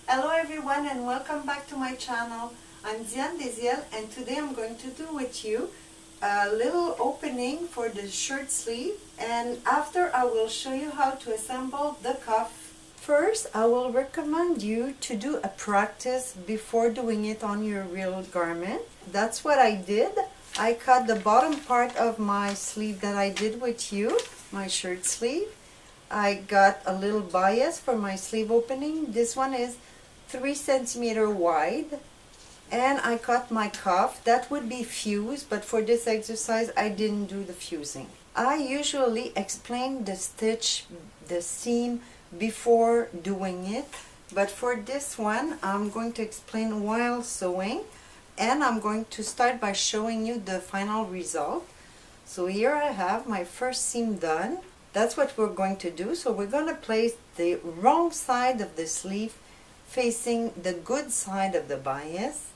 Hello everyone and welcome back to my channel. I'm Diane Deziel and today I'm going to do with you a little opening for the shirt sleeve, and after I will show you how to assemble the cuff. First, I will recommend you to do a practice before doing it on your real garment. That's what I did. I cut the bottom part of my sleeve that I did with you, my shirt sleeve. I got a little bias for my sleeve opening. This one is 3 centimeter wide, and I cut my cuff. That would be fused, but for this exercise I didn't do the fusing. I usually explain the stitch, the seam, before doing it, but for this one I'm going to explain while sewing, and I'm going to start by showing you the final result. So here I have my first seam done. That's what we're going to do. So we're going to place the wrong side of the sleeve facing the good side of the bias,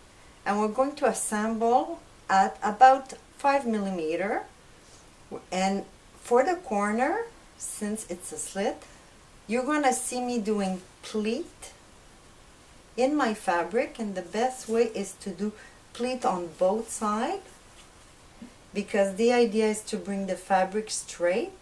and we're going to assemble at about 5 millimeter. And for the corner, since it's a slit, you're going to see me doing pleat in my fabric, and the best way is to do pleat on both sides, because the idea is to bring the fabric straight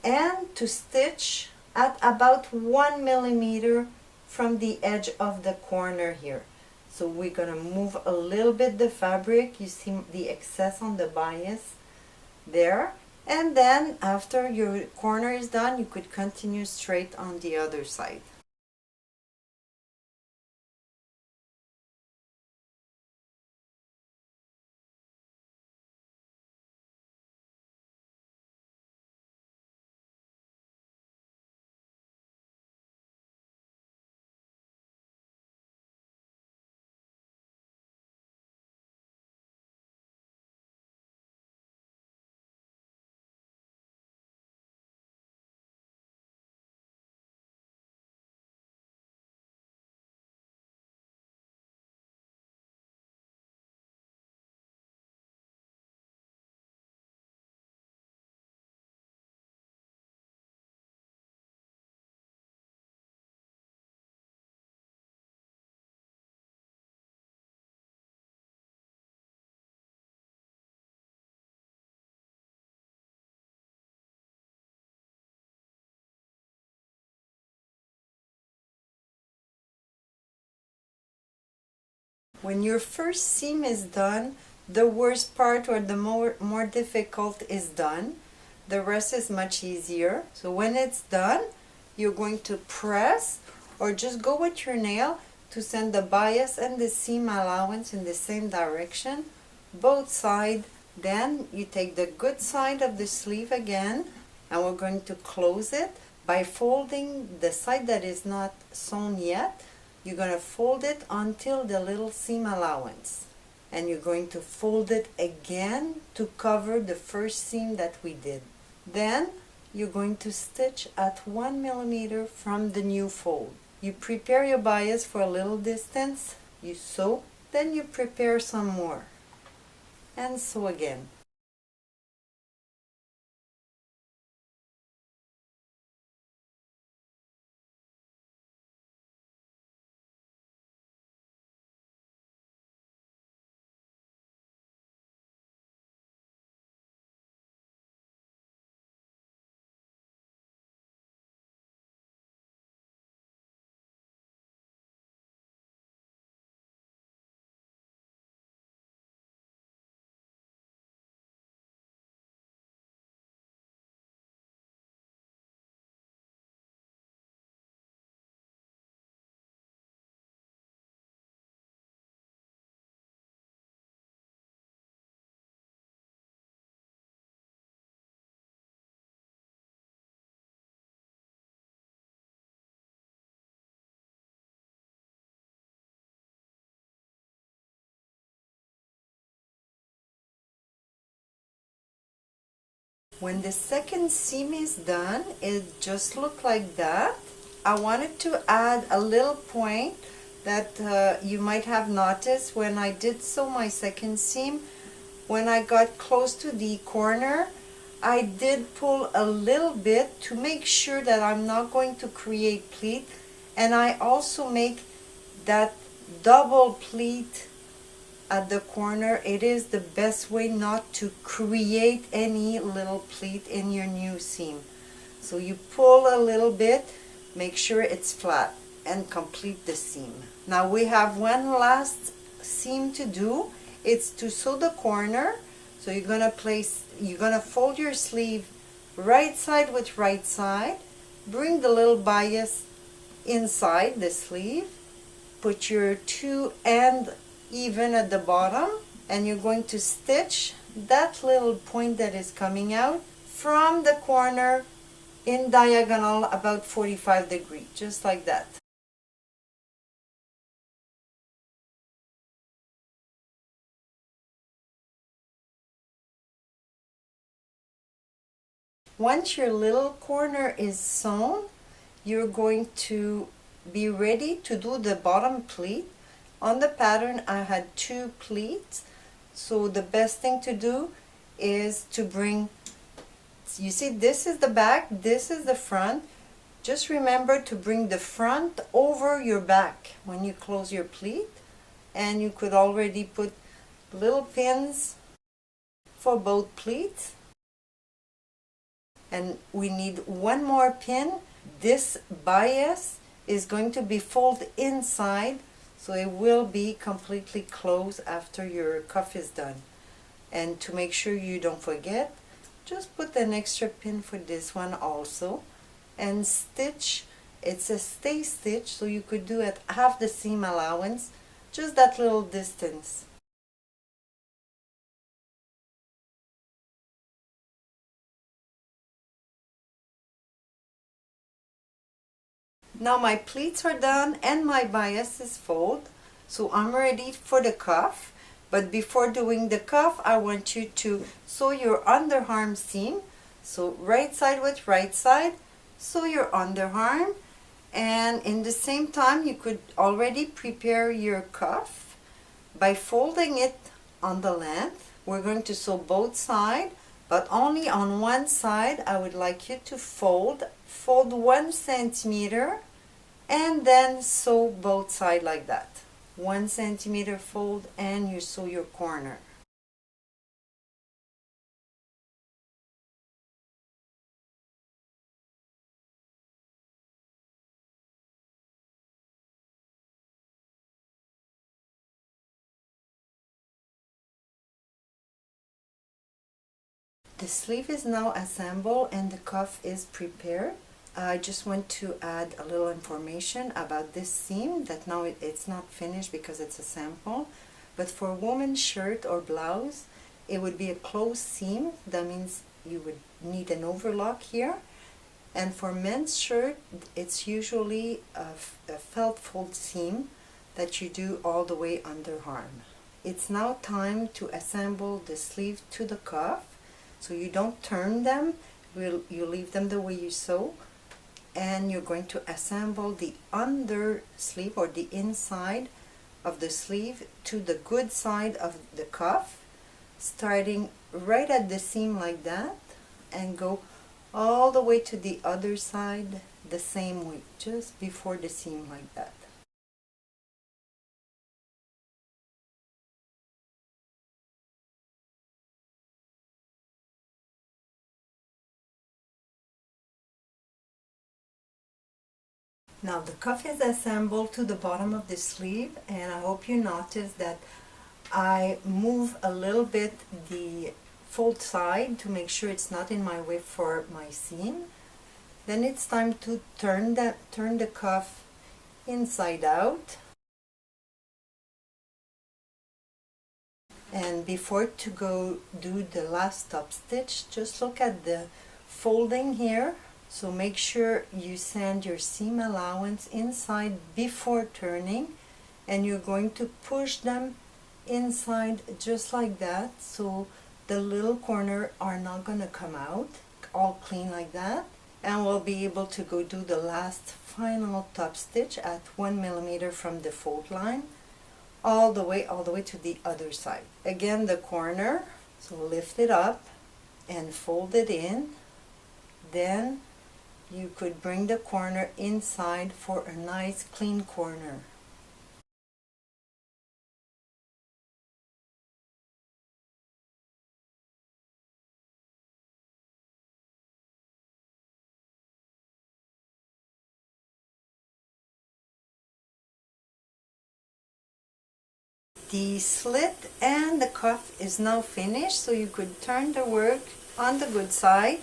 and to stitch at about 1 millimeter from the edge of the corner here. So we're going to move a little bit the fabric. You see the excess on the bias there, and then after your corner is done, you could continue straight on the other side. When your first seam is done, the worst part or the more difficult is done. The rest is much easier. So when it's done, you're going to press or just go with your nail to send the bias and the seam allowance in the same direction, both sides. Then you take the good side of the sleeve again, and we're going to close it by folding the side that is not sewn yet. You're going to fold it until the little seam allowance, and you're going to fold it again to cover the first seam that we did. Then you're going to stitch at 1 millimeter from the new fold. You prepare your bias for a little distance, you sew, then you prepare some more, and sew again. When the second seam is done, it just looked like that. I wanted to add a little point that you might have noticed when I did sew my second seam. When I got close to the corner, I did pull a little bit to make sure that I'm not going to create pleat, and I also make that double pleat at the corner. It is the best way not to create any little pleat in your new seam. So you pull a little bit, make sure it's flat, and complete the seam. Now we have one last seam to do. It's to sew the corner. So you're gonna fold your sleeve right side with right side, bring the little bias inside the sleeve, put your two ends even at the bottom, and you're going to stitch that little point that is coming out from the corner in diagonal about 45 degrees, just like that. Once your little corner is sewn, you're going to be ready to do the bottom pleat. On the pattern I had 2 pleats, so the best thing to do is to bring, you see this is the back, this is the front. Just remember to bring the front over your back when you close your pleat, and you could already put little pins for both pleats. And we need one more pin. This bias is going to be folded inside, so it will be completely closed after your cuff is done. And to make sure you don't forget, just put an extra pin for this one also, and stitch. It's a stay stitch, so you could do at half the seam allowance, just that little distance. Now my pleats are done and my bias is folded, so I'm ready for the cuff. But before doing the cuff, I want you to sew your underarm seam. So right side with right side, sew your underarm, and in the same time you could already prepare your cuff by folding it on the length. We're going to sew both sides, but only on one side. I would like you to fold 1 centimeter, and then sew both sides like that. 1 centimeter fold, and you sew your corner. The sleeve is now assembled and the cuff is prepared. I just want to add a little information about this seam, that now it's not finished because it's a sample, but for women's shirt or blouse it would be a closed seam. That means you would need an overlock here, and for men's shirt it's usually a felt fold seam that you do all the way underarm. It's now time to assemble the sleeve to the cuff, so you don't turn them, you leave them the way you sew. And you're going to assemble the under sleeve, or the inside of the sleeve, to the good side of the cuff, starting right at the seam like that, and go all the way to the other side the same way, just before the seam like that. Now the cuff is assembled to the bottom of the sleeve, and I hope you notice that I move a little bit the fold side to make sure it's not in my way for my seam. Then it's time to turn the cuff inside out. And before to go do the last top stitch, just look at the folding here. So make sure you sand your seam allowance inside before turning, and you're going to push them inside just like that, so the little corner are not going to come out, all clean like that. And we'll be able to go do the last final top stitch at 1 millimeter from the fold line, all the way to the other side. Again, the corner, so lift it up and fold it in. Then you could bring the corner inside for a nice clean corner. The slit and the cuff is now finished, so you could turn the work on the good side.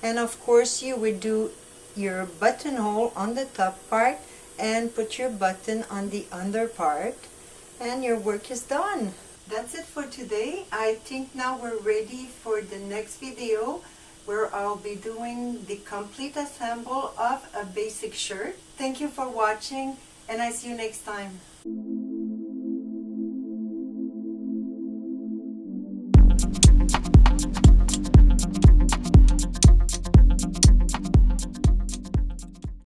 And of course you would do your buttonhole on the top part and put your button on the under part, and your work is done. That's it for today. I think now we're ready for the next video where I'll be doing the complete assemble of a basic shirt. Thank you for watching, and I see you next time.